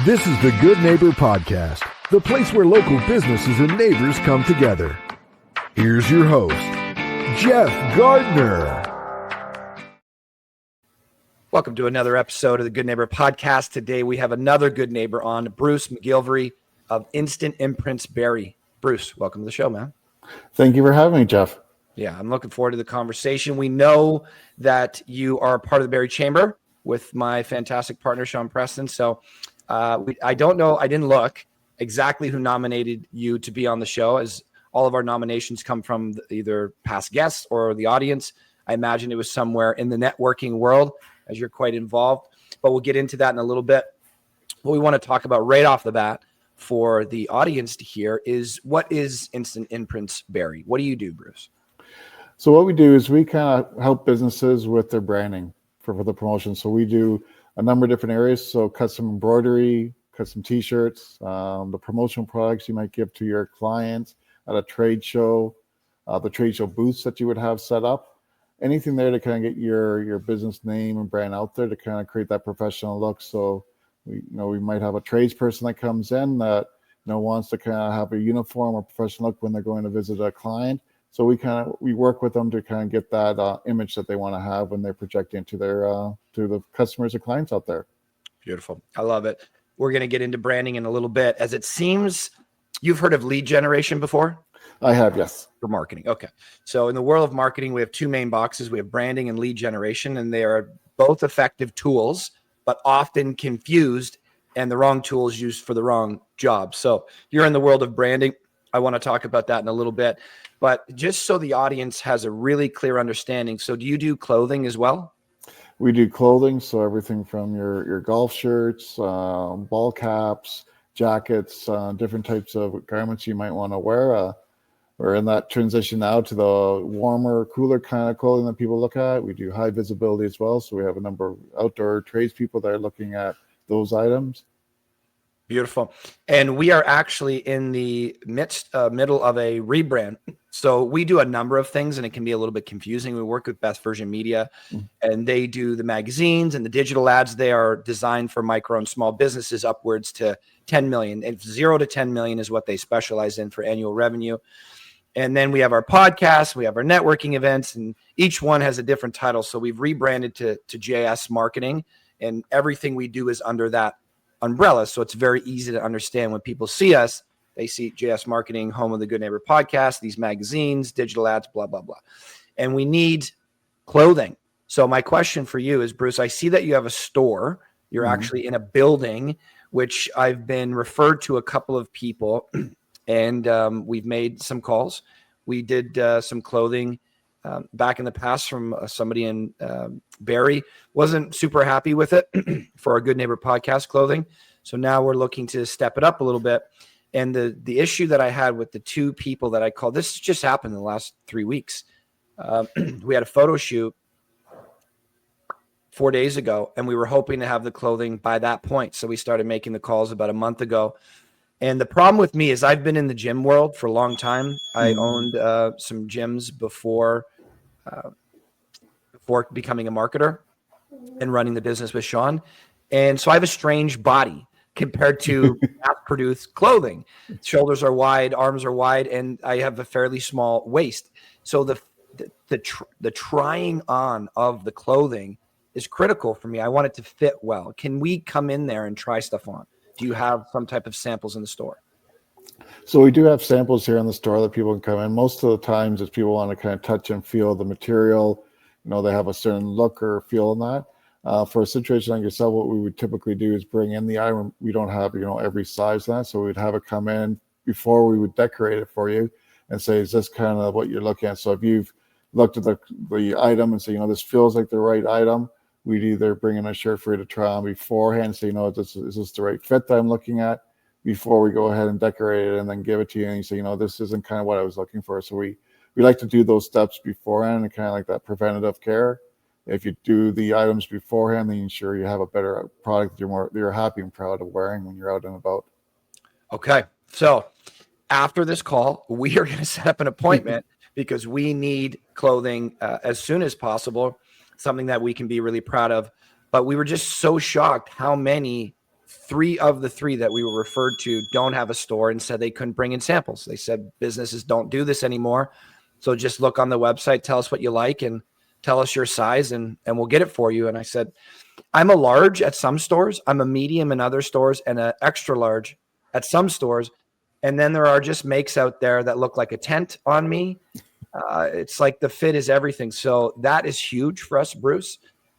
This is the Good Neighbor Podcast, the place where local businesses and neighbors come together. Here's your host, Jeff Gardner. Welcome to another episode of the Good Neighbor Podcast. Today we have another good neighbor on, Bruce MacGillivray of Imprints Barrie. Bruce, welcome to the show, man. Thank you for having me, Jeff. Yeah, I'm looking forward to the conversation. We know that you are part of the Barrie Chamber with my fantastic partner, Sean Preston. So I don't know, I didn't look exactly who nominated you to be on the show, as all of our nominations come from either past guests or the audience. I imagine it was somewhere in the networking world, as you're quite involved, but we'll get into that in a little bit. What we want to talk about right off the bat for the audience to hear is, what is Imprints Barrie? What do you do, Bruce? So what we do is we kind of help businesses with their branding for the promotion. So we do a number of different areas. So custom embroidery, custom t-shirts, the promotional products you might give to your clients at a trade show, the trade show booths that you would have set up, anything there to kind of get your business name and brand out there to kind of create that professional look. So we might have a tradesperson that comes in that wants to kind of have a uniform or professional look when they're going to visit a client. So we work with them to kind of get that image that they want to have when they're projecting to their to the customers or clients out there. Beautiful. I love it. We're going to get into branding in a little bit, as it seems you've heard of lead generation before. I have, yes. For marketing. Okay. So in the world of marketing, we have two main boxes. We have branding and lead generation, and they are both effective tools, but often confused and the wrong tools used for the wrong job. So you're in the world of branding. I want to talk about that in a little bit, but just so the audience has a really clear understanding. So do you do clothing as well? We do clothing. So everything from your golf shirts, ball caps, jackets, different types of garments you might want to wear. We're in that transition now to the warmer, cooler kind of clothing that people look at. We do high visibility as well. So we have a number of outdoor tradespeople that are looking at those items. Beautiful. And we are actually in the middle of a rebrand. So we do a number of things, and it can be a little bit confusing. We work with Best Version Media, and they do the magazines and the digital ads. They are designed for micro and small businesses upwards to 10 million. And 0 to 10 million is what they specialize in for annual revenue. And then we have our podcast, we have our networking events, and each one has a different title. So we've rebranded to JS Marketing, and everything we do is under that umbrella. So it's very easy to understand when people see us. They see JS Marketing, home of the Good Neighbor Podcast, these magazines, digital ads, blah, blah, blah. And we need clothing. So my question for you is, Bruce, I see that you have a store. You're actually in a building, which I've been referred to a couple of people, and we've made some calls. We did some clothing back in the past from somebody in Barrie. Wasn't super happy with it for our Good Neighbor Podcast clothing. So now we're looking to step it up a little bit. And the issue that I had with the two people that I called, this just happened in the last 3 weeks. We had a photo shoot 4 days ago, and we were hoping to have the clothing by that point. So we started making the calls about a month ago. And the problem with me is I've been in the gym world for a long time. I owned some gyms before becoming a marketer and running the business with Sean. And so I have a strange body compared to mass-produced clothing. Shoulders are wide, arms are wide, and I have a fairly small waist. So the trying on of the clothing is critical for me. I want it to fit well. Can we come in there and try stuff on? Do you have some type of samples in the store? So we do have samples here in the store that people can come in. Most of the times if people want to kind of touch and feel the material, they have a certain look or feel in that. For a situation like yourself, what we would typically do is bring in the item. We don't have, every size of that. So we'd have it come in before we would decorate it for you and say, is this kind of what you're looking at? So if you've looked at the item and say, this feels like the right item, we'd either bring in a shirt for you to try on beforehand and say, is this the right fit that I'm looking at, before we go ahead and decorate it and then give it to you. And you say, this isn't kind of what I was looking for. So we like to do those steps beforehand, and kind of like that preventative care. If you do the items beforehand, then you ensure you have a better product that you're happy and proud of wearing when you're out and about. Okay. So after this call, we are going to set up an appointment because we need clothing as soon as possible, something that we can be really proud of. But we were just so shocked how many 3 of the 3 that we were referred to don't have a store and said they couldn't bring in samples. They said businesses don't do this anymore. So just look on the website, tell us what you like, and tell us your size, and we'll get it for you. And I said, I'm a large at some stores, I'm a medium in other stores, and an extra large at some stores. And then there are just makes out there that look like a tent on me. It's like the fit is everything. So that is huge for us, Bruce.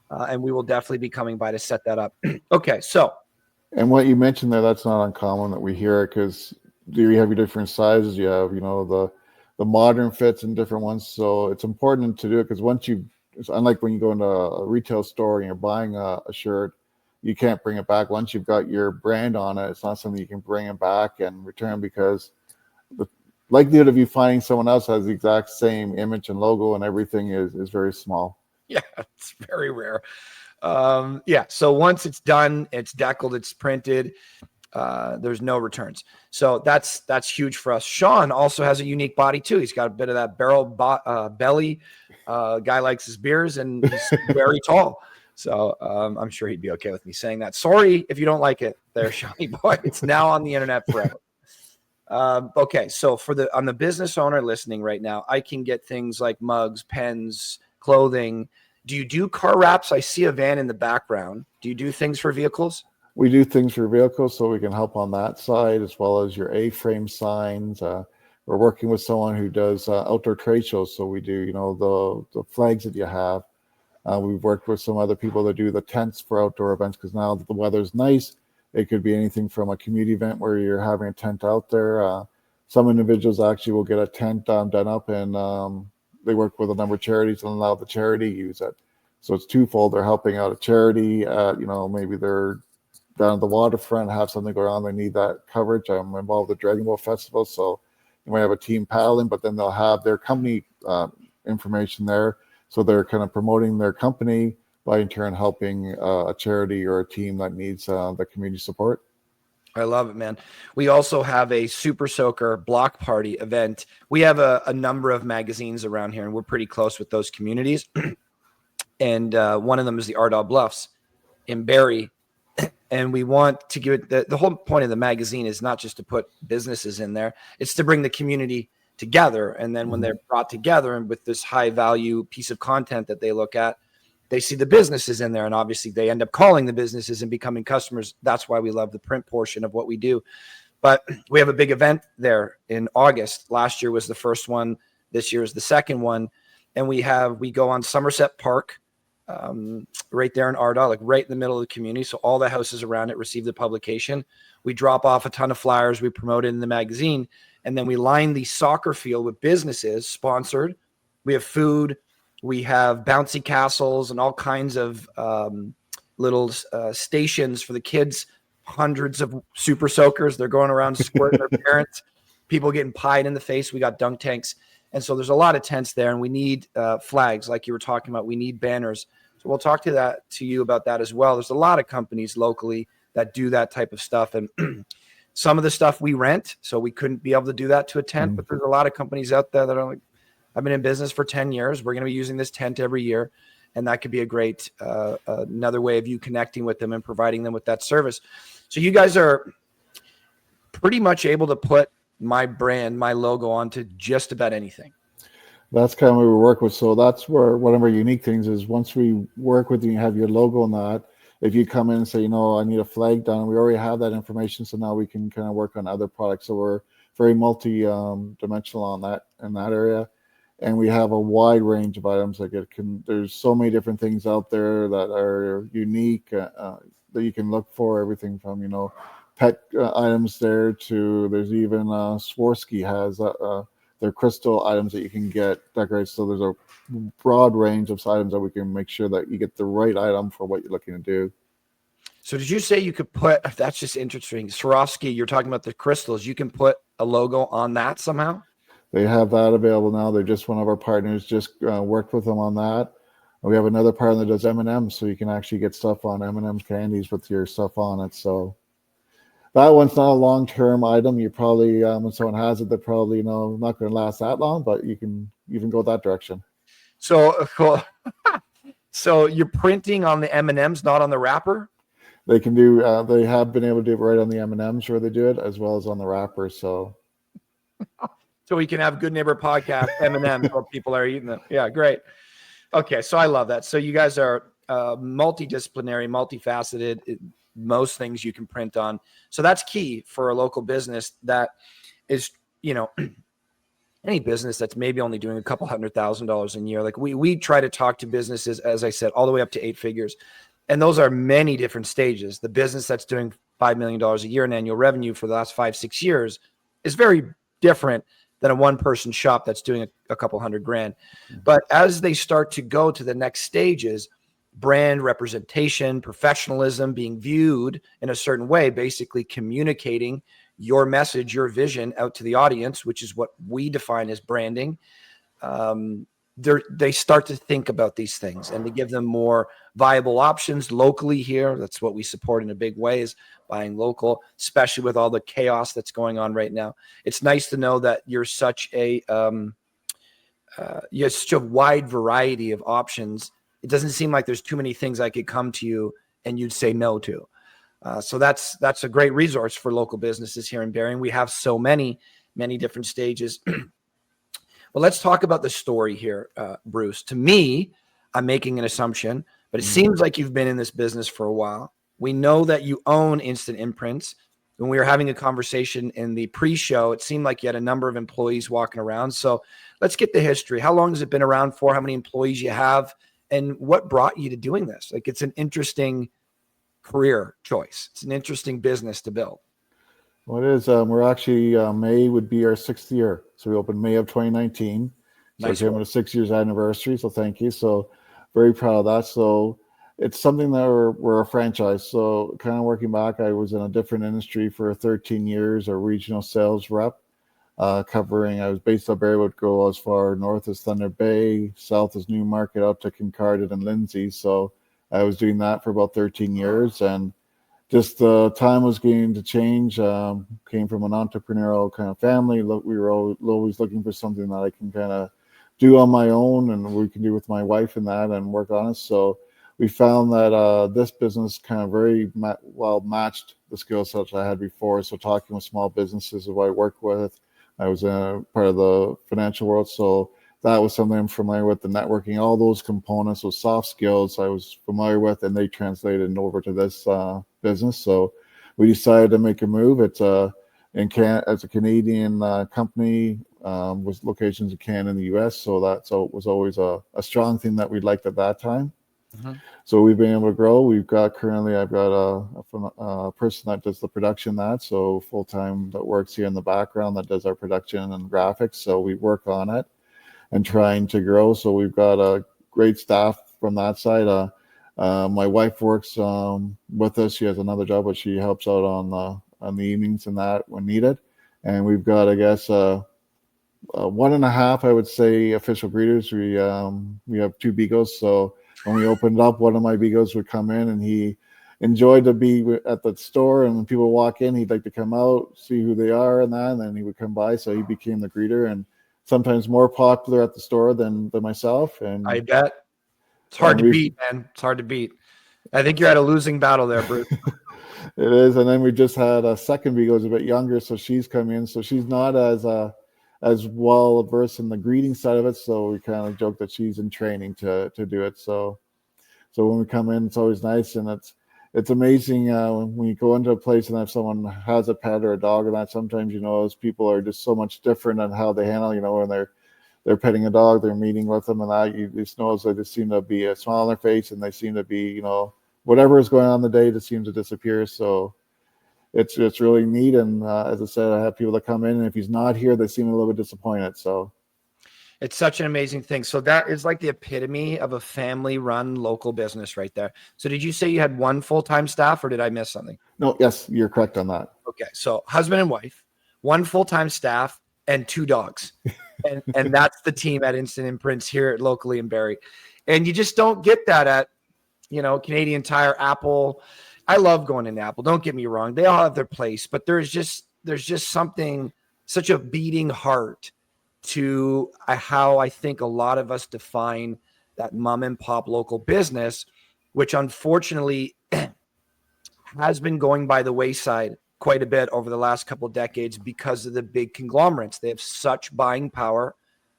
And we will definitely be coming by to set that up. Okay, so. And what you mentioned there, that's not uncommon that we hear it, because you have your different sizes. You have, the modern fits and different ones. So it's important to do it, because it's unlike when you go into a retail store and you're buying a shirt, you can't bring it back. Once you've got your brand on it, it's not something you can bring it back and return, because the likelihood of you finding someone else has the exact same image and logo and everything is very small. Yeah, it's very rare. So once it's done, it's deckled, it's printed, there's no returns. So that's huge for us. Sean also has a unique body too. He's got a bit of that barrel belly. Guy likes his beers, and he's very tall. So I'm sure he'd be okay with me saying that. Sorry if you don't like it there, Shawnee boy. It's now on the internet forever. Okay, so on the business owner listening right now, I can get things like mugs, pens, clothing. Do you do car wraps? I see a van in the background. Do you do things for vehicles? We do things for vehicles, so we can help on that side, as well as your A-frame signs. We're working with someone who does outdoor trade shows, so we do, the flags that you have. We've worked with some other people that do the tents for outdoor events, because now that the weather's nice, it could be anything from a community event where you're having a tent out there. Some individuals actually will get a tent done up, and they work with a number of charities and allow the charity to use it. So it's twofold. They're helping out a charity. Maybe they're down at the waterfront, have something going on. They need that coverage. I'm involved with the Dragon Boat Festival, so you might have a team paddling, but then they'll have their company information there. So they're kind of promoting their company by in turn helping a charity or a team that needs the community support. I love it, man. We also have a Super Soaker block party event. We have a number of magazines around here, and we're pretty close with those communities. And one of them is the Ardagh Bluffs in Barrie. And we want to give it the whole point of the magazine is not just to put businesses in there, it's to bring the community together. And then when they're brought together and with this high value piece of content that they look at, they see the businesses in there, and obviously they end up calling the businesses and becoming customers. That's why we love the print portion of what we do. But we have a big event there in August. Last year was the first one. This year is the second one. And we go on Somerset Park, right there in Ardagh, like right in the middle of the community. So all the houses around it receive the publication. We drop off a ton of flyers. We promote it in the magazine. And then we line the soccer field with businesses sponsored. We have food. We have bouncy castles and all kinds of little stations for the kids. Hundreds of Super Soakers. They're going around squirting their parents. People getting pied in the face. We got dunk tanks. And so there's a lot of tents there, and we need flags like you were talking about. We need banners. So we'll talk to you about that as well. There's a lot of companies locally that do that type of stuff. And some of the stuff we rent, so we couldn't be able to do that to a tent. But there's a lot of companies out there that are like, I've been in business for 10 years. We're going to be using this tent every year. And that could be a great, another way of you connecting with them and providing them with that service. So you guys are pretty much able to put my brand, my logo onto just about anything. That's kind of what we work with. So that's where one of our unique things is, once we work with you and have your logo on that, if you come in and say, I need a flag done, we already have that information. So now we can kind of work on other products. So we're very multi-dimensional on that, in that area. And we have a wide range of items. There's so many different things out there that are unique that you can look for. Everything from, pet items there to, there's even Swarovski has their crystal items that you can get decorated. So there's a broad range of items that we can make sure that you get the right item for what you're looking to do. So did you say you could put, that's just interesting, Swarovski, you're talking about the crystals, you can put a logo on that somehow? They have that available now. They're just one of our partners, just worked with them on that. And we have another partner that does M&M's, so you can actually get stuff on M&M's candies with your stuff on it. So that one's not a long-term item. You probably, when someone has it, they're probably not going to last that long, but you can even go that direction. So cool. So you're printing on the M&M's, not on the wrapper? they can do. They have been able to do it right on the M&Ms where they do it, as well as on the wrapper. So we can have Good Neighbor podcast M&Ms while people are eating them. Yeah, great. Okay, so I love that. So you guys are multidisciplinary, multifaceted. Most things you can print on. So that's key for a local business that is, any business that's maybe only doing a couple $100,000 a year. Like we try to talk to businesses, as I said, all the way up to 8 figures. And those are many different stages. The business that's doing $5 million a year in annual revenue for the last 5-6 years is very different than a one-person shop that's doing a couple $100,000. But as they start to go to the next stages, brand representation, professionalism, being viewed in a certain way, basically communicating your message, your vision out to the audience, which is what we define as branding. They start to think about these things and to give them more viable options locally here. That's what we support in a big way, is buying local, especially with all the chaos that's going on right now. It's nice to know that you're such a you have such a wide variety of options. It doesn't seem like there's too many things I could come to you and you'd say no to. So that's a great resource for local businesses here in Barrie. We have so many different stages. Well, let's talk about the story here, Bruce. To me, I'm making an assumption, but it seems like you've been in this business for a while. We know that you own Instant Imprints. When we were having a conversation in the pre-show, it seemed like you had a number of employees walking around. So let's get the history. How long has it been around for? How many employees you have? And what brought you to doing this? Like, it's an interesting career choice. It's an interesting business to build. Well, it is. We're actually, May would be our 6th year. So we opened May of 2019. So Nice. it came with a 6 years anniversary. So thank you. So very proud of that. So it's something that we're a franchise. So kind of working back, I was in a different industry for 13 years, a regional sales rep, covering, I was based out Barrie, would go as far north as Thunder Bay, south as Newmarket, out to Kincardine and Lindsay. So I was doing that for about 13 years, and just time was getting to change. Came from an entrepreneurial kind of family. We were always looking for something that I can kind of do on my own, and we can do with my wife and that, and work on it. So we found that this business kind of very well matched the skill sets I had before. So talking with small businesses who I worked with, I was part of the financial world, so that was something I'm familiar with. The networking, all those components, those soft skills I was familiar with, and they translated over to this business. So we decided to make a move. It's as a Canadian company with locations in Canada and the US. So it was always a strong thing that we liked at that time. Mm-hmm. So we've been able to grow. I've got a person that does the production, so full-time, that works here in the background that does our production and graphics. So we work on it and trying to grow. So we've got a great staff from that side. My wife works with us. She has another job, but she helps out on the evenings and that when needed. And we've got, I guess, 1.5, I would say, official greeters. We have 2 Beagles. So when we opened up, one of my Beagles would come in, and he enjoyed to be at the store. And when people walk in, he'd like to come out, see who they are and that, and then he would come by. So he became the greeter, and sometimes more popular at the store than myself. And I bet. It's hard to beat, man. It's hard to beat. I think you're at a losing battle there, Bruce. It is. And then we just had a second Beagle, who's a bit younger, so she's come in. So she's not as well versed in the greeting side of it. So we kind of joke that she's in training to do it. So when we come in, it's always nice, and it's amazing when you go into a place and if someone has a pet or a dog, and that sometimes, those people are just so much different on how they handle, when they're petting a dog, they're meeting with them, and that you just know they just seem to be a smile on their face, and they seem to be, whatever is going on the day just seems to disappear. So it's really neat. And as I said, I have people that come in, and if he's not here, they seem a little bit disappointed. So it's such an amazing thing. So that is like the epitome of a family-run local business right there. So did you say you had 1 full-time staff, or did I miss something? No, yes, you're correct on that. Okay, so husband and wife, 1 full-time staff, and 2 dogs. And that's the team at Instant Imprints here locally in Barrie. And you just don't get that at, Canadian Tire, Apple. I love going into Apple. Don't get me wrong. They all have their place, but there's just something, such a beating heart to how I think a lot of us define that mom and pop local business, which unfortunately has been going by the wayside quite a bit over the last couple of decades because of the big conglomerates. They have such buying power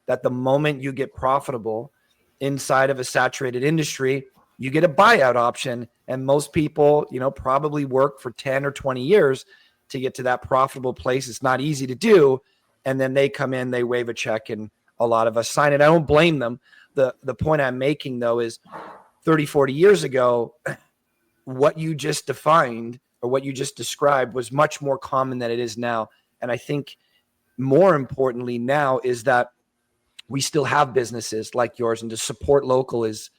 that the moment you get profitable inside of a saturated industry, you get a buyout option. And most people, probably work for 10 or 20 years to get to that profitable place. It's not easy to do. And then they come in, they wave a check, and a lot of us sign it. I don't blame them. The point I'm making, though, is 30, 40 years ago, what you just defined or what you just described was much more common than it is now. And I think more importantly now is that we still have businesses like yours, and to support local is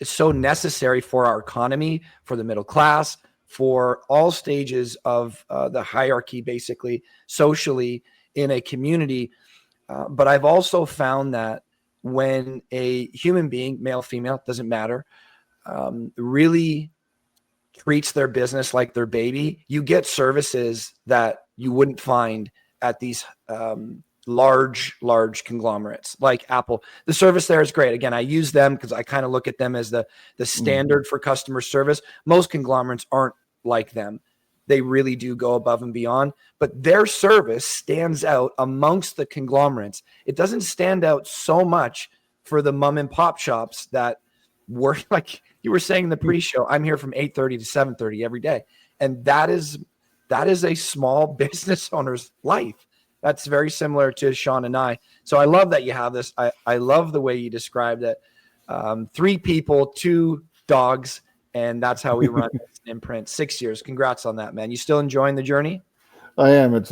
so necessary for our economy, for the middle class, for all stages of the hierarchy, basically socially in a community. But I've also found that when a human being, male, female, doesn't matter, really treats their business like their baby, you get services that you wouldn't find at these large conglomerates like Apple. The service there is great. Again, I use them because I kind of look at them as the standard for customer service. Most conglomerates aren't like them. They really do go above and beyond, but their service stands out amongst the conglomerates. It doesn't stand out so much for the mom and pop shops that work, like you were saying in the pre-show, I'm here from 8:30 to 7:30 every day. And that is a small business owner's life. That's very similar to Sean and I. So I love that you have this. I love the way you described it. 3 people, 2 dogs, and that's how we run Imprint. 6 years. Congrats on that, man. You still enjoying the journing? I am. It's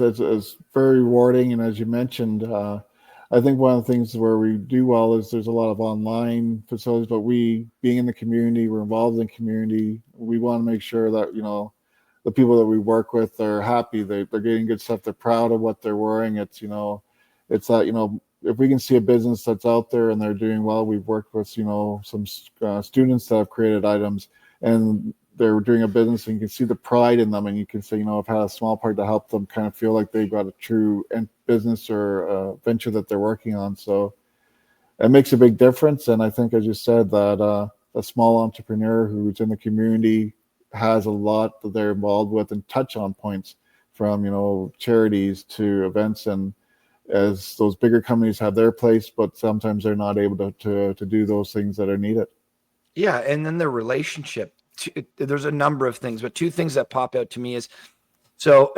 very rewarding. And as you mentioned, I think one of the things where we do well is there's a lot of online facilities, but we, being in the community, we're involved in the community. We want to make sure that, the people that we work with are happy. They're getting good stuff. They're proud of what they're wearing. It's that, if we can see a business that's out there and they're doing well, we've worked with, some students that have created items and they're doing a business, and you can see the pride in them, and you can say, I've had a small part to help them kind of feel like they've got a true business or venture that they're working on. So it makes a big difference. And I think, as you said, that a small entrepreneur who's in the community has a lot that they're involved with and touch on points from, charities to events. And as those bigger companies have their place, but sometimes they're not able to do those things that are needed. Yeah. And then the relationship, there's a number of things, but 2 things that pop out to me is, so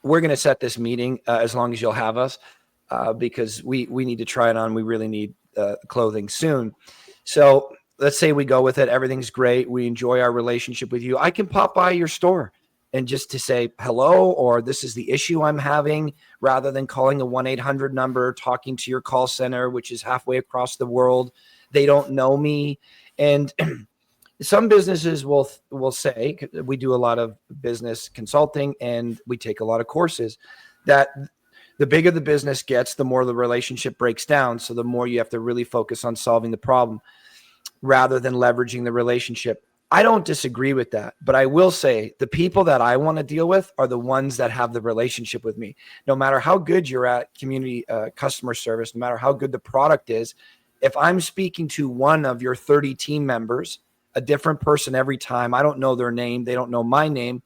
we're going to set this meeting as long as you'll have us, because we need to try it on. We really need clothing soon. So let's say we go with it. Everything's great. We enjoy our relationship with you. I can pop by your store and just to say hello, or this is the issue I'm having, rather than calling a 1-800 number, talking to your call center, which is halfway across the world. They don't know me. And some businesses will say, we do a lot of business consulting and we take a lot of courses, that the bigger the business gets, the more the relationship breaks down. So the more you have to really focus on solving the problem rather than leveraging the relationship. I don't disagree with that, but I will say the people that I want to deal with are the ones that have the relationship with me. No matter how good you're at community customer service, no matter how good the product is, if I'm speaking to one of your 30 team members, a different person every time, I don't know their name, they don't know my name,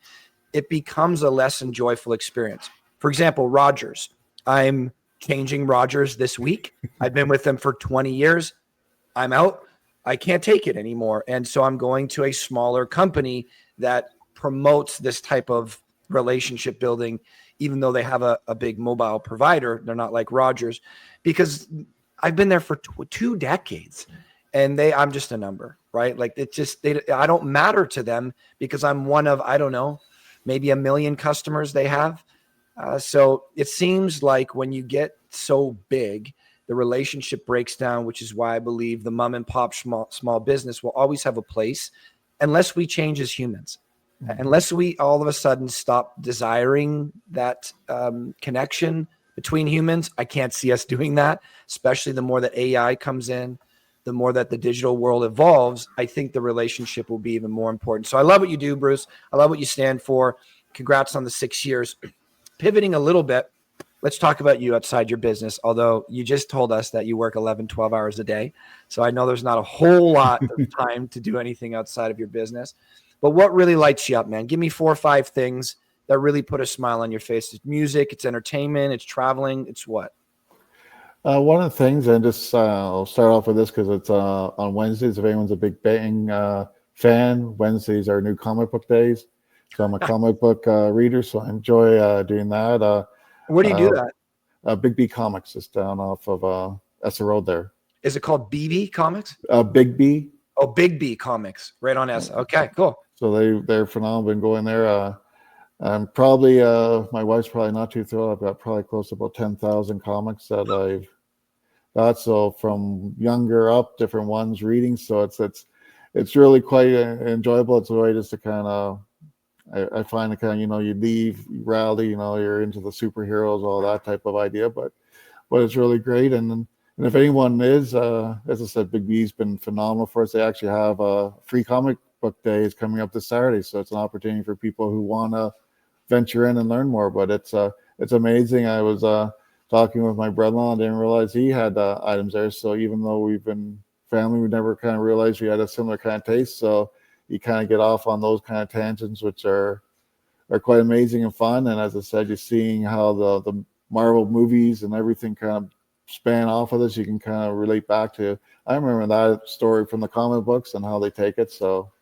it becomes a less than joyful experience. For example, Rogers. I'm changing Rogers this week. I've been with them for 20 years. I'm out. I can't take it anymore. And so I'm going to a smaller company that promotes this type of relationship building, even though they have a big mobile provider. They're not like Rogers, because I've been there for 2 decades and I'm just a number, right? Like I don't matter to them because I'm one of, I don't know, maybe 1 million customers they have. So it seems like when you get so big, the relationship breaks down, which is why I believe the mom and pop small business will always have a place unless we change as humans. Mm-hmm. Unless we all of a sudden stop desiring that connection between humans. I can't see us doing that, especially the more that AI comes in, the more that the digital world evolves. I think the relationship will be even more important. So I love what you do, Bruce. I love what you stand for. Congrats on the 6 years. Pivoting a little bit, let's talk about you outside your business, although you just told us that you work 11, 12 hours a day. So I know there's not a whole lot of time to do anything outside of your business. But what really lights you up, man? Give me 4 or 5 things that really put a smile on your face. It's music, it's entertainment, it's traveling, it's what? One of the things, and just I'll start off with this because it's on Wednesdays. If anyone's a big Bang fan, Wednesdays are new comic book days. So I'm a comic book reader, so I enjoy doing that. Where do you do that? Big B Comics is down off of Essa Road there. Is it called BB Comics? Big B. Oh, Big B Comics, right on S. Okay, cool. So they're phenomenal. Been going there. I'm probably my wife's probably not too thrilled. I've got probably close to about 10,000 comics that I've got. So from younger up, different ones reading. So it's really quite enjoyable. It's a way just to kind of I find it kind of you leave, you rally, you're into the superheroes, all that type of idea. But it's really great. And if anyone is, as I said, Big B's been phenomenal for us. They actually have a free comic book day is coming up this Saturday, so it's an opportunity for people who want to venture in and learn more. But it's amazing. I was talking with my brother-in-law, and didn't realize he had items there. So even though we've been family, we never kind of realized we had a similar kind of taste. So you kind of get off on those kind of tangents, which are quite amazing and fun. And as I said, you're seeing how the Marvel movies and everything kind of span off of this. You can kind of relate back to. I remember that story from the comic books and how they take it. So.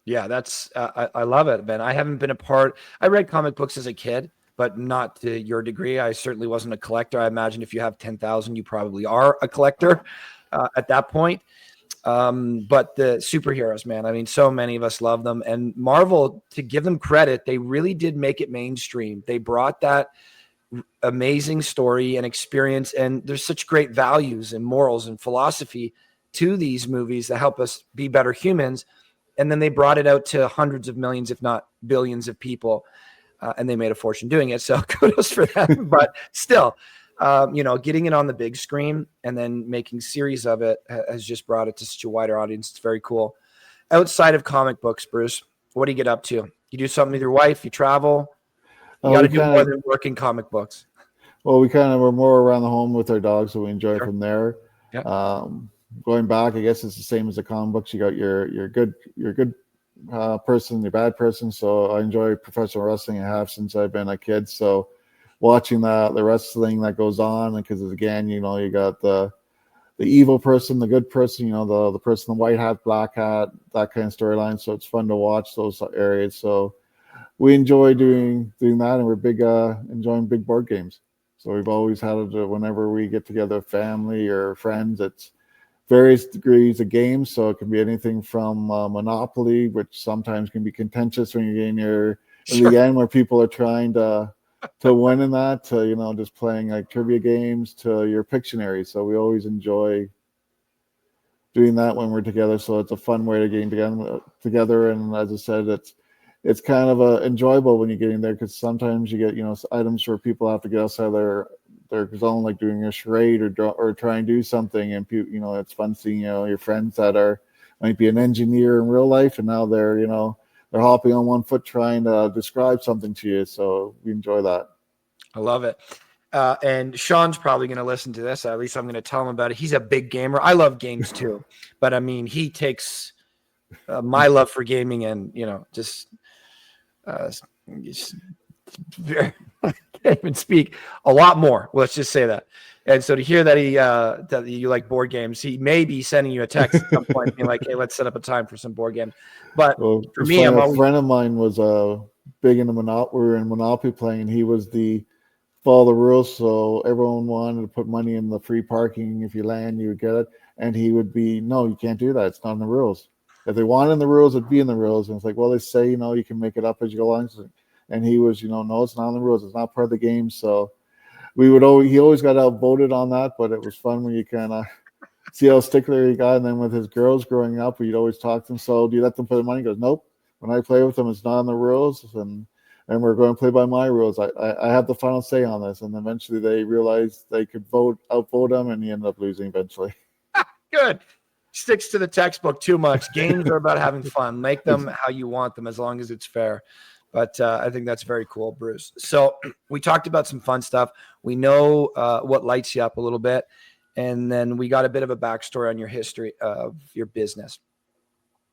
Yeah, that's I love it, man. I haven't been a part. I read comic books as a kid, but not to your degree. I certainly wasn't a collector. I imagine if you have 10,000, you probably are a collector at that point. But the superheroes, man, I mean, so many of us love them. And Marvel, to give them credit, they really did make it mainstream. They brought that amazing story and experience, and there's such great values and morals and philosophy to these movies that help us be better humans. And then they brought it out to hundreds of millions, if not billions of people. And they made a fortune doing it. So kudos for them. But still, getting it on the big screen and then making series of it has just brought it to such a wider audience. It's very cool. Outside of comic books, Bruce, what do you get up to? You do something with your wife? You travel? You got to do more than work in comic books. Well, we're more around the home with our dogs, so we enjoy it from there. Yeah. Going back, I guess it's the same as the comic books. You got your good person, your bad person. So I enjoy professional wrestling. I have since I've been a kid. So watching the wrestling that goes on, because again, you got the evil person, the good person, the person in the white hat, black hat, that kind of storyline. So it's fun to watch those areas. So we enjoy doing that, and we're big enjoying big board games. So we've always had it whenever we get together, family or friends. It's various degrees of games, so it can be anything from Monopoly, which sometimes can be contentious when you're getting in the end, where people are trying to win in that, to just playing like trivia games, to your Pictionary. So we always enjoy doing that when we're together. So it's a fun way to getting together. And as I said, it's kind of enjoyable when you're getting there, because sometimes you get items where people have to get outside their zone, like doing a charade or try and do something, and it's fun seeing your friends that might be an engineer in real life, and now they're hopping on one foot trying to describe something to you. So we enjoy that. I love it. And Sean's probably going to listen to this. At least I'm going to tell him about it. He's a big gamer. I love games too, but I mean, he takes my love for gaming and just very, I can't even speak a lot more. Let's just say that. And so to hear that that you like board games, he may be sending you a text at some point being like, hey, let's set up a time for some board games. But for me, a friend of mine was big into Monopoly. We were in Monopoly playing, and he was the follow the rules. So everyone wanted to put money in the free parking. If you land, you would get it. And he would be, no, you can't do that. It's not in the rules. If they wanted in the rules, it'd be in the rules. And it's like, well, they say, you can make it up as you go along. And he was, no, it's not in the rules. It's not part of the game. So he always got outvoted on that, but it was fun when you kind of see how stickler he got. And then with his girls growing up, we'd always talk to him. So do you let them put the money? He goes, nope. When I play with them, it's not in the rules. And we're going to play by my rules. I have the final say on this. And eventually they realized they could outvote him, and he ended up losing eventually. Good. Sticks to the textbook too much. Games are about having fun. Make them how you want them, as long as it's fair. But I think that's very cool, Bruce. So we talked about some fun stuff. We know what lights you up a little bit. And then we got a bit of a backstory on your history of your business.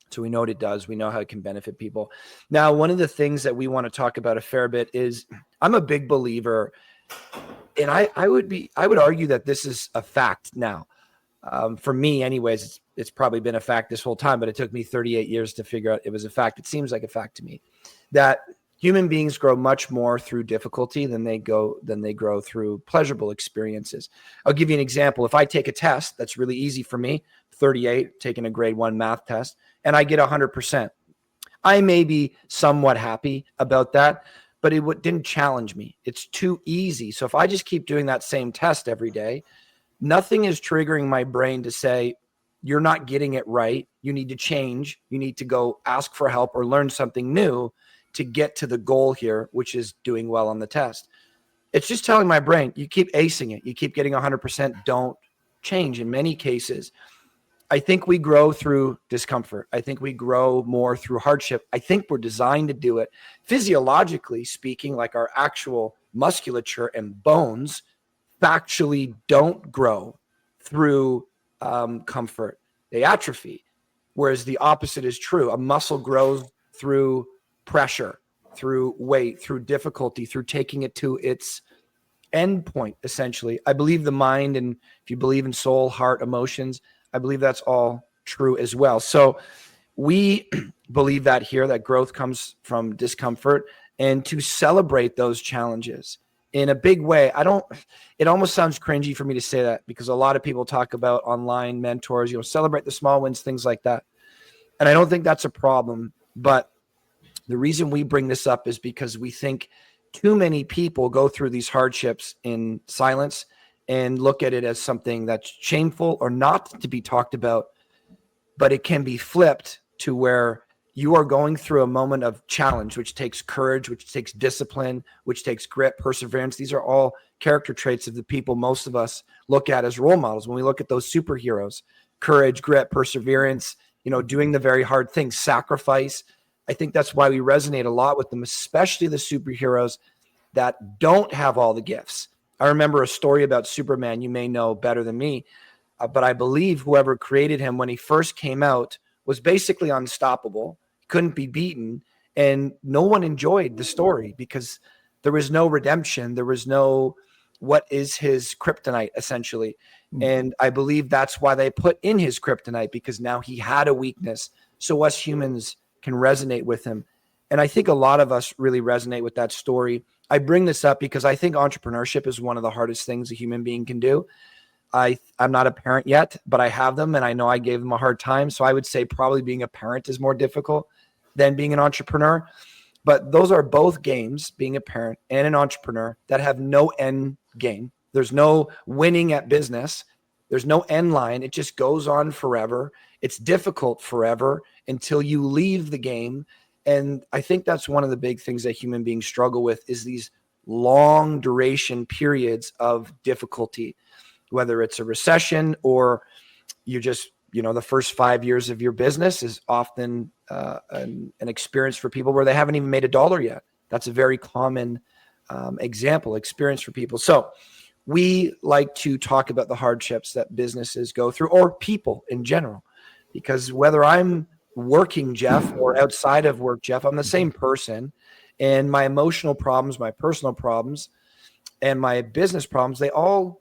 So we know what it does. We know how it can benefit people. Now, one of the things that we want to talk about a fair bit is I'm a big believer, and I would argue that this is a fact now. For me, anyways, it's probably been a fact this whole time, but it took me 38 years to figure out it was a fact. It seems like a fact to me that human beings grow much more through difficulty than they grow through pleasurable experiences. I'll give you an example. If I take a test that's really easy for me, 38, taking a grade 1 math test, and I get 100%, I may be somewhat happy about that, but it didn't challenge me. It's too easy. So if I just keep doing that same test every day, nothing is triggering my brain to say, you're not getting it right. You need to change. You need to go ask for help or learn something new to get to the goal here, which is doing well on the test. It's just telling my brain, you keep acing it. You keep getting 100%. Don't change. In many cases, I think we grow through discomfort. I think we grow more through hardship. I think we're designed to do it. Physiologically speaking, like our actual musculature and bones factually don't grow through comfort. They atrophy, whereas the opposite is true. A muscle grows through pressure, through weight, through difficulty, through taking it to its end point, essentially. I believe the mind, and if you believe in soul, heart, emotions, I believe that's all true as well. So we believe that here, that growth comes from discomfort, and to celebrate those challenges in a big way. It almost sounds cringy for me to say that, because a lot of people talk about online mentors, celebrate the small wins, things like that. And I don't think that's a problem. But the reason we bring this up is because we think too many people go through these hardships in silence and look at it as something that's shameful or not to be talked about. But it can be flipped to where you are going through a moment of challenge, which takes courage, which takes discipline, which takes grit, perseverance. These are all character traits of the people most of us look at as role models. When we look at those superheroes, courage, grit, perseverance, doing the very hard things, sacrifice. I think that's why we resonate a lot with them, especially the superheroes that don't have all the gifts. I remember a story about Superman you may know better than me, but I believe whoever created him when he first came out was basically unstoppable, couldn't be beaten, and no one enjoyed the story because there was no redemption. There was no, what is his kryptonite, essentially. And I believe that's why they put in his kryptonite, because now he had a weakness. So us humans can resonate with him. And I think a lot of us really resonate with that story. I bring this up because I think entrepreneurship is one of the hardest things a human being can do. I'm not a parent yet, but I have them, and I know I gave them a hard time. So I would say probably being a parent is more difficult than being an entrepreneur. But those are both games, being a parent and an entrepreneur, that have no end game. There's no winning at business. There's no end line. It just goes on forever. It's difficult forever until you leave the game. And I think that's one of the big things that human beings struggle with, is these long duration periods of difficulty, whether it's a recession or you just, the first 5 years of your business is often an experience for people where they haven't even made $1 yet. That's a very common experience for people. So we like to talk about the hardships that businesses go through, or people in general, because whether I'm working, Jeff, or outside of work, Jeff, I'm the same person, and my emotional problems, my personal problems, and my business problems, they're all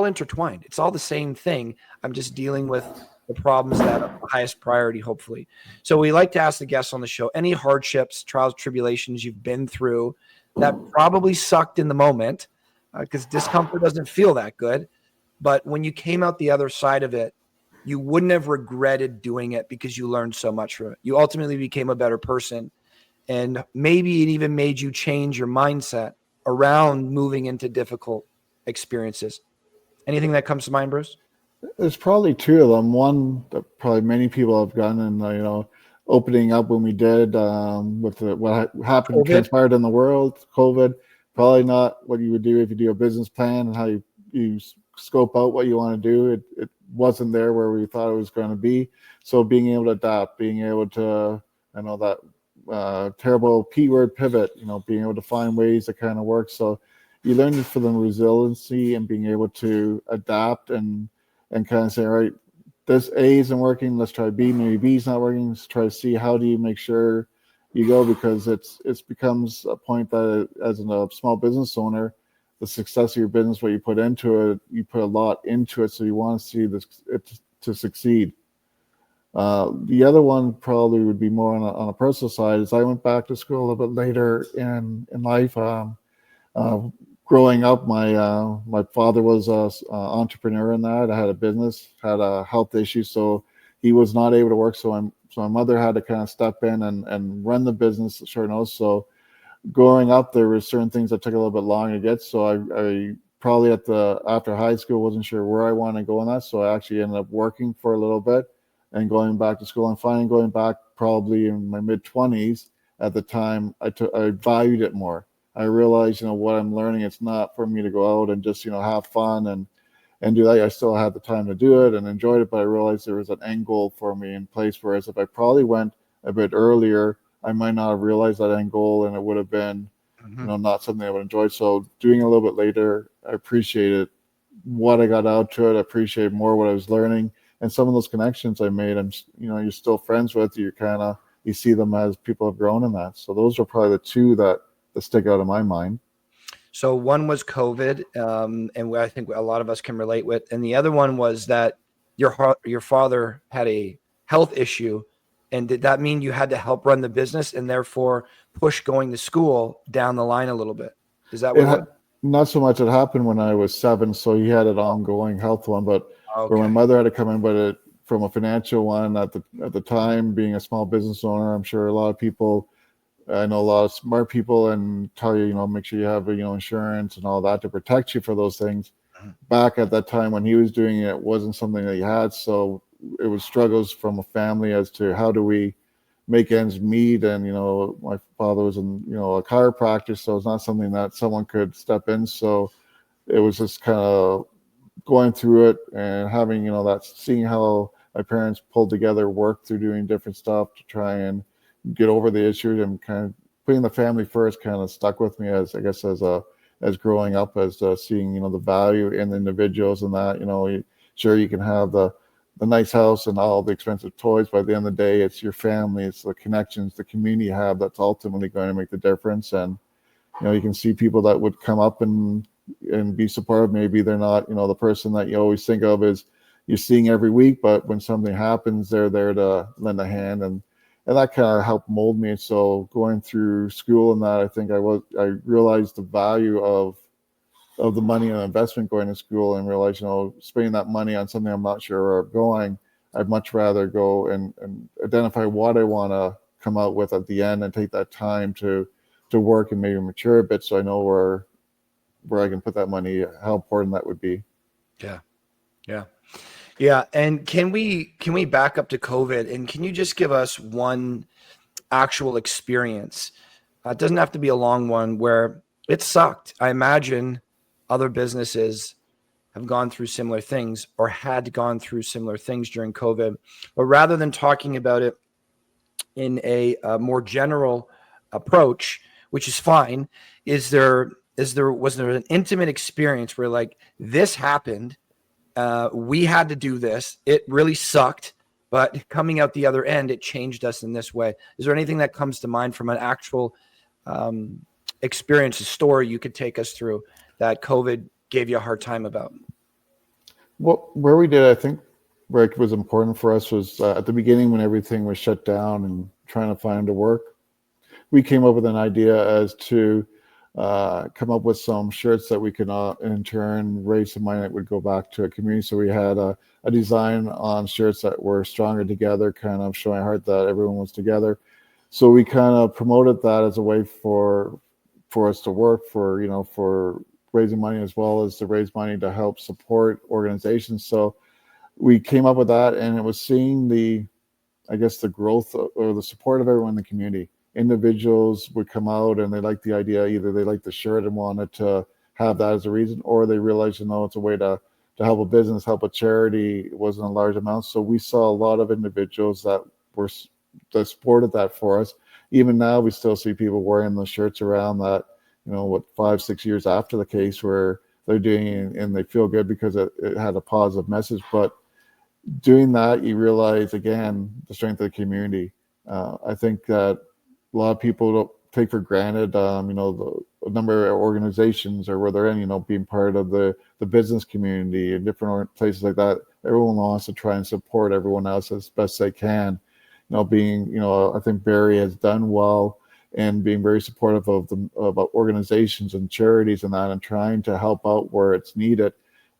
intertwined. It's all the same thing. I'm just dealing with the problems that are the highest priority, hopefully. So we like to ask the guests on the show, any hardships, trials, tribulations you've been through that probably sucked in the moment, because discomfort doesn't feel that good. But when you came out the other side of it, you wouldn't have regretted doing it because you learned so much from it. You ultimately became a better person. And maybe it even made you change your mindset around moving into difficult experiences. Anything that comes to mind, Bruce? There's probably two of them. One that probably many people have done, and opening up when we did with what happened, COVID. Transpired in the world, COVID. Probably not what you would do if you do a business plan and how you scope out what you want to do. It wasn't there where we thought it was going to be. So being able to adapt, being able to, that terrible P word, pivot, being able to find ways that kind of work. So you learn for the resiliency and being able to adapt and kind of say, all right, this A isn't working, let's try B. Maybe B is not working, let's try C. How do you make sure you go? Because it becomes a point that as a small business owner, the success of your business, what you put into it, you put a lot into it, so you want to see it to succeed. The other one probably would be more on a personal side. Is I went back to school a little bit later in life. Growing up, my father was an entrepreneur in that. I had a business, had a health issue, so he was not able to work. So my mother had to kind of step in and run the business. Sure knows. So growing up, there were certain things that took a little bit longer to get. So I probably after high school wasn't sure where I wanted to go in that. So I actually ended up working for a little bit and going back to school, and finally going back probably in my mid-20s. At the time, I valued it more. I realized, what I'm learning, it's not for me to go out and just, have fun and do that. I still had the time to do it and enjoyed it, but I realized there was an end goal for me in place. Whereas if I probably went a bit earlier, I might not have realized that end goal, and it would have been, not something I would enjoy. So doing it a little bit later, I appreciated what I got out to it. I appreciated more what I was learning, and some of those connections I made, you're still friends with. You see them as people have grown in that. So those are probably the two that stick out in my mind. So one was COVID, and I think a lot of us can relate with, and the other one was that your father had a health issue, and did that mean you had to help run the business and therefore push going to school down the line a little bit? Is that what? Not so much. It happened when I was 7, so he had an ongoing health one, but where my mother had to come in, but from a financial one at the time, being a small business owner, I'm sure a lot of people. I know a lot of smart people and tell you, make sure you have, insurance and all that to protect you for those things. Back at that time when he was doing it, it wasn't something that he had. So it was struggles from a family as to how do we make ends meet. And, my father was a chiropractor, so it's not something that someone could step in. So it was just kind of going through it and having, seeing how my parents pulled together, worked through doing different stuff to try and get over the issue, and kind of putting the family first kind of stuck with me as growing up, as seeing, the value in the individuals, and that, sure, you can have the nice house and all the expensive toys, but at the end of the day, it's your family, it's the connections, the community you have that's ultimately going to make the difference. And, you can see people that would come up and be supportive. Maybe they're not, the person that you always think of as you're seeing every week, but when something happens, they're there to lend a hand, and that kind of helped mold me. So going through school and that, I think I realized the value of the money and investment going to school, and realized, spending that money on something I'm not sure where I'm going, I'd much rather go and identify what I want to come out with at the end, and take that time to work and maybe mature a bit, so I know where I can put that money, how important that would be. Yeah. And can we back up to COVID, and can you just give us one actual experience? It doesn't have to be a long one where it sucked. I imagine other businesses have gone through similar things or had gone through similar things during COVID, but rather than talking about it in a more general approach, which is fine, was there an intimate experience where, like, this happened? We had to do this. It really sucked, but coming out the other end, it changed us in this way. Is there anything that comes to mind from an actual experience, a story you could take us through that COVID gave you a hard time about? Well, where we did, I think, where it was important for us was at the beginning when everything was shut down and trying to find a work. We came up with an idea as to come up with some shirts that we could in turn raise some money that would go back to a community. So we had a design on shirts that were stronger together, kind of showing heart that everyone was together. So we kind of promoted that as a way for us to work for raising money, as well as to raise money to help support organizations. So we came up with that, and it was seeing the growth or the support of everyone in the community. Individuals would come out and they liked the idea. Either they liked the shirt and wanted to have that as a reason, or they realized, it's a way to help a business, help a charity. It wasn't a large amount. So we saw a lot of individuals that supported that for us. Even now, we still see people wearing the shirts around that, 5-6 years after the case, where they're doing it and they feel good because it had a positive message. But doing that, you realize again the strength of the community. I think that a lot of people don't take for granted, the number of organizations or where they're in, being part of the business community and different places like that. Everyone wants to try and support everyone else as best they can. I think Barrie has done well and being very supportive of organizations and charities and that, and trying to help out where it's needed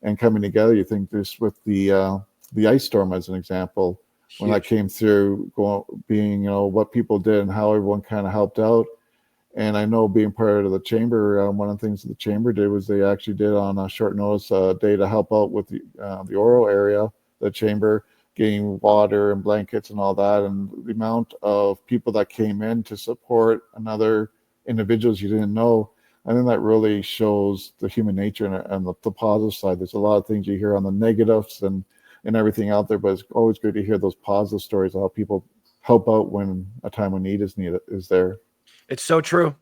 and coming together. You think this with the ice storm as an example, when that came through, being what people did and how everyone kind of helped out. And I know being part of the chamber, one of the things that the chamber did was they actually did on a short notice day to help out with the oral area, the chamber getting water and blankets and all that, and the amount of people that came in to support another individuals you didn't know. I think that really shows the human nature and the positive side. There's a lot of things you hear on the negatives and everything out there, but it's always good to hear those positive stories of how people help out when a time when need is there. It's so true.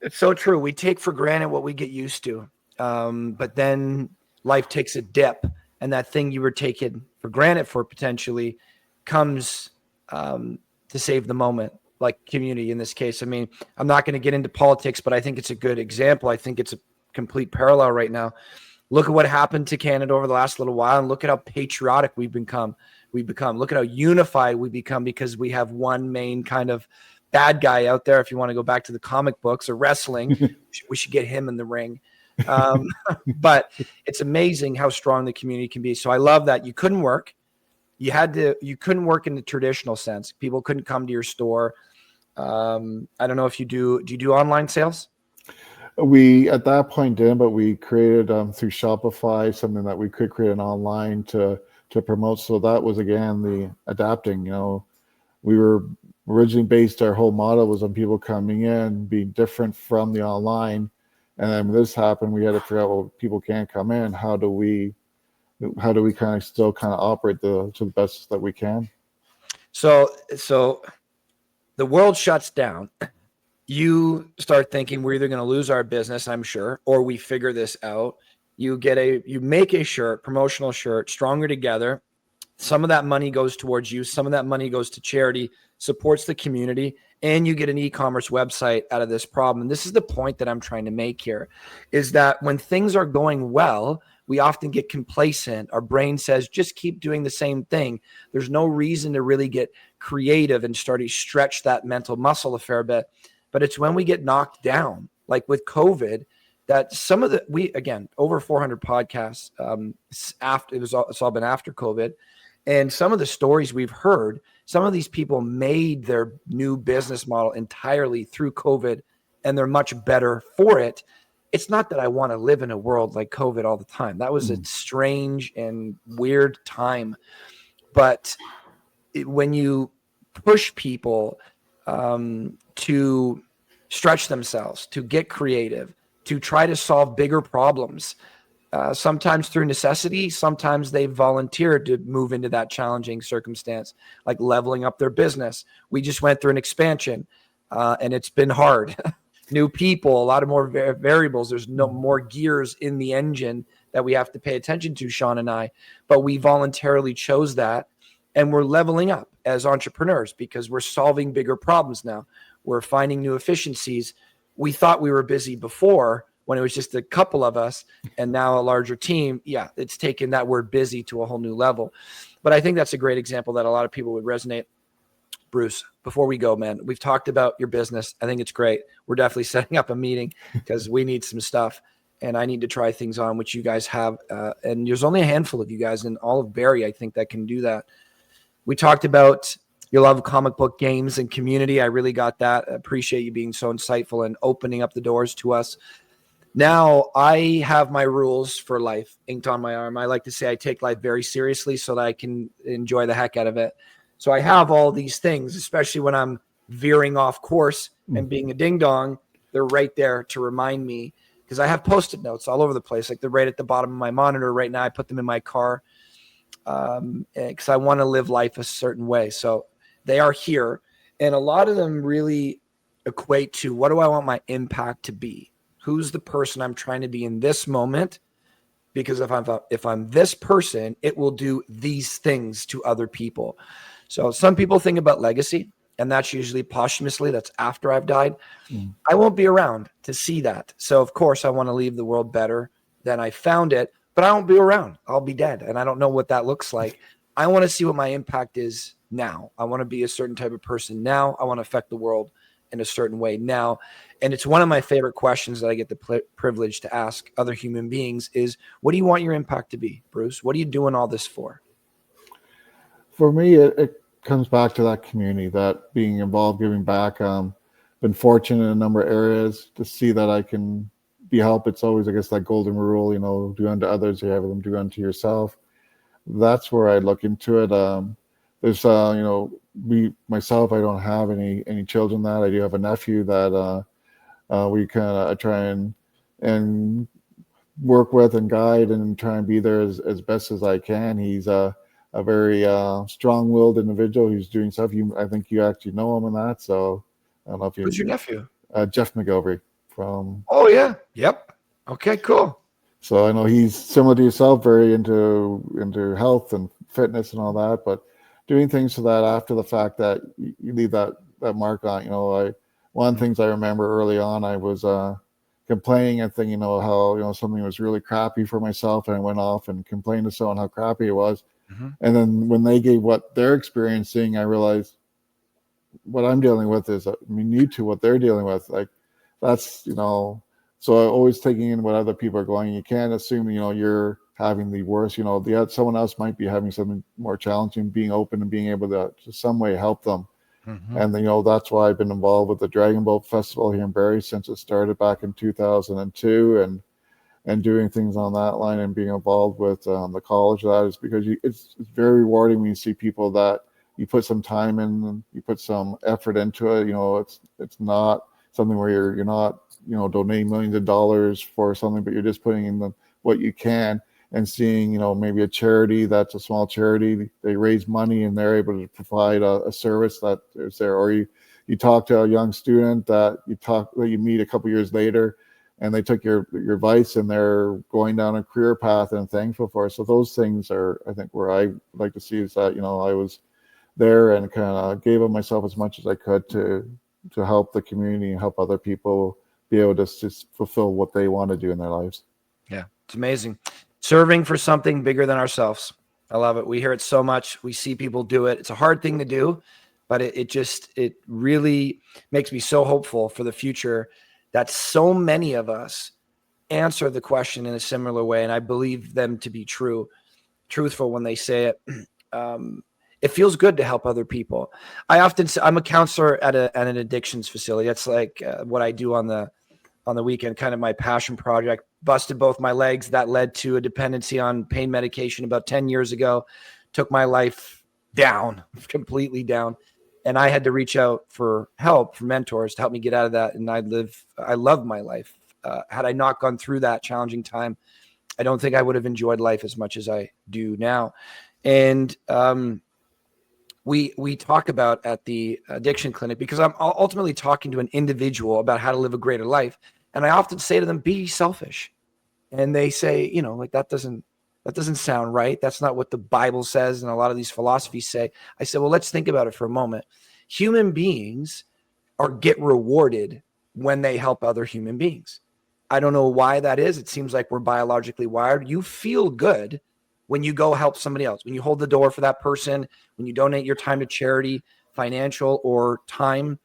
It's so true. We take for granted what we get used to. But then life takes a dip, and that thing you were taking for granted for potentially comes to save the moment, like community in this case. I mean, I'm not going to get into politics, but I think it's a good example. I think it's a complete parallel right now. Look at what happened to Canada over the last little while, and look at how patriotic we've become. Look at how unified we become because we have one main kind of bad guy out there. If you want to go back to the comic books or wrestling, we should get him in the ring. But it's amazing how strong the community can be. So I love that. You couldn't work. You couldn't work in the traditional sense. People couldn't come to your store. I don't know if do you do online sales? We at that point didn't, but we created through Shopify something that we could create an online to promote. So that was again the adapting. We were originally based, our whole model was on people coming in being different from the online, and then when this happened, we had to figure out, well, people can't come in. How do we kind of still kind of operate to the best that we can? So the world shuts down. You start thinking we're either going to lose our business, I'm sure, or we figure this out. You make a shirt, promotional shirt, Stronger Together. Some of that money goes towards you. Some of that money goes to charity, supports the community, and you get an e-commerce website out of this problem. And this is the point that I'm trying to make here, is that when things are going well, we often get complacent. Our brain says, just keep doing the same thing. There's no reason to really get creative and start to stretch that mental muscle a fair bit. But it's when we get knocked down, like with COVID, that some of over 400 podcasts it's all been after COVID. And some of the stories we've heard, some of these people made their new business model entirely through COVID, and they're much better for it. It's not that I want to live in a world like COVID all the time. That was a strange and weird time. But when you push people to stretch themselves, to get creative, to try to solve bigger problems, sometimes through necessity, sometimes they volunteered to move into that challenging circumstance, like leveling up their business. We just went through an expansion, and it's been hard. New people, a lot of more variables. There's no more gears in the engine that we have to pay attention to, Sean and I, but we voluntarily chose that, and we're leveling up as entrepreneurs because we're solving bigger problems now. We're finding new efficiencies. We thought we were busy before when it was just a couple of us, and now a larger team. Yeah, it's taken that word busy to a whole new level. But I think that's a great example that a lot of people would resonate. Bruce, before we go, man, we've talked about your business. I think it's great. We're definitely setting up a meeting because we need some stuff, and I need to try things on, which you guys have. And there's only a handful of you guys in all of Barrie, I think, that can do that. We talked about your love of comic book games and community. I really got that. I appreciate you being so insightful and opening up the doors to us. Now I have my rules for life inked on my arm. I like to say I take life very seriously so that I can enjoy the heck out of it. So I have all these things, especially when I'm veering off course and being a ding dong, they're right there to remind me, because I have Post-it notes all over the place. Like they're right at the bottom of my monitor right now. I put them in my car because I want to live life a certain way. So they are here. And a lot of them really equate to, what do I want my impact to be? Who's the person I'm trying to be in this moment? because if I'm this person, it will do these things to other people. So some people think about legacy, and that's usually posthumously, that's after I've died. I won't be around to see that. So of course I want to leave the world better than I found it, but I won't be around. I'll be dead. And I don't know what that looks like. I want to see what my impact is now. I want to be a certain type of person now. I want to affect the world in a certain way now. And it's one of my favorite questions that I get the privilege to ask other human beings is, what do you want your impact to be, Bruce? What are you doing all this for? For me, it comes back to that community, that being involved, giving back. Been fortunate in a number of areas to see that I can be help. It's always, I guess, that golden rule, do unto others, you have them do unto yourself. That's where I look into it. There's, myself, I don't have any children that I do have a nephew that we kind of try and work with and guide and try and be there as best as I can. He's a very strong-willed individual who's doing stuff. I think you actually know him in that. So I don't know if you. Who's your nephew? Jeff MacGillivray from. Oh yeah. Yep. Okay. Cool. So I know he's similar to yourself, very into health and fitness and all that, but doing things so that after the fact that you leave that mark on. One of the things I remember early on, I was complaining and thinking, how something was really crappy for myself, and I went off and complained to someone how crappy it was. And then when they gave what they're experiencing, I realized what I'm dealing with is new to what they're dealing with. Like that's, so I'm always taking in what other people are going. You can't assume, you're having the worst, someone else might be having something more challenging, being open and being able to some way help them. And, that's why I've been involved with the Dragon Boat Festival here in Barrie since it started back in 2002 and doing things on that line and being involved with the college. That is because it's very rewarding when you see people that you put some time in, you put some effort into it. It's not something where you're not, donating millions of dollars for something, but you're just putting in what you can and seeing, maybe a charity that's a small charity, they raise money and they're able to provide a service that is there. Or you talk to a young student that you meet a couple years later, and they took your advice and they're going down a career path and thankful for it. So those things are, I think, where I like to see is that, I was there and kind of gave of myself as much as I could to help the community and help other people be able to just fulfill what they want to do in their lives. Yeah. It's amazing. Serving for something bigger than ourselves. I love it. We hear it so much. We see people do it. It's a hard thing to do, but it really makes me so hopeful for the future that so many of us answer the question in a similar way. And I believe them to be truthful when they say it. It feels good to help other people. I often say I'm a counselor at an addictions facility. That's like what I do on the weekend, kind of my passion project. Busted both my legs. That led to a dependency on pain medication about 10 years ago. Took my life down, completely down. And I had to reach out for help, for mentors to help me get out of that. And I love my life. Had I not gone through that challenging time, I don't think I would have enjoyed life as much as I do now. And we talk about at the addiction clinic, because I'm ultimately talking to an individual about how to live a greater life. And I often say to them, be selfish. And they say, like that doesn't sound right. That's not what the Bible says. And a lot of these philosophies say. I said, well, let's think about it for a moment. Human beings get rewarded when they help other human beings. I don't know why that is. It seems like we're biologically wired. You feel good when you go help somebody else, when you hold the door for that person, when you donate your time to charity, financial or time.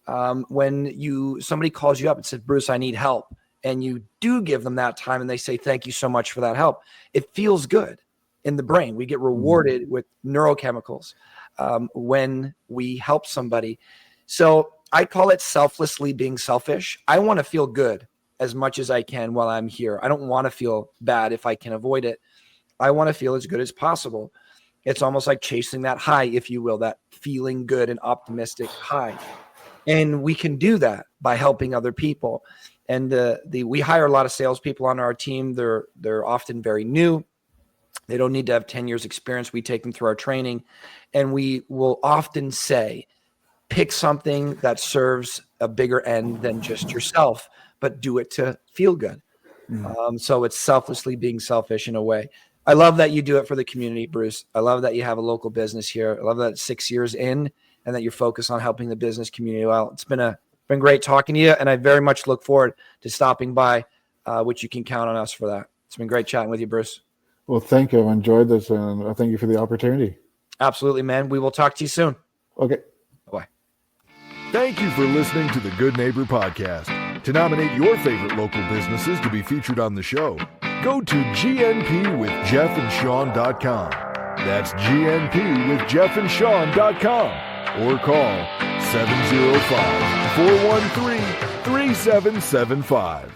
When somebody calls you up and says, Bruce, I need help. And you do give them that time and they say, thank you so much for that help. It feels good in the brain. We get rewarded with neurochemicals when we help somebody. So I call it selflessly being selfish. I want to feel good as much as I can while I'm here. I don't want to feel bad if I can avoid it. I want to feel as good as possible. It's almost like chasing that high, if you will, that feeling good and optimistic high. And we can do that by helping other people. And we hire a lot of salespeople on our team. They're often very new. They don't need to have 10 years experience. We take them through our training, and we will often say, pick something that serves a bigger end than just yourself, but do it to feel good. So it's selflessly being selfish in a way. I love that you do it for the community, Bruce. I love that you have a local business here. I love that it's 6 years in and that you're focused on helping the business community well. It's been great talking to you, and I very much look forward to stopping by, which you can count on us for that. It's been great chatting with you, Bruce. Well, thank you. I've enjoyed this, and I thank you for the opportunity. Absolutely, man. We will talk to you soon. Okay. Bye. Thank you for listening to the Good Neighbor Podcast. To nominate your favorite local businesses to be featured on the show, go to gnpwithjeffandsean.com. That's gnpwithjeffandsean.com or call 705-413-3775.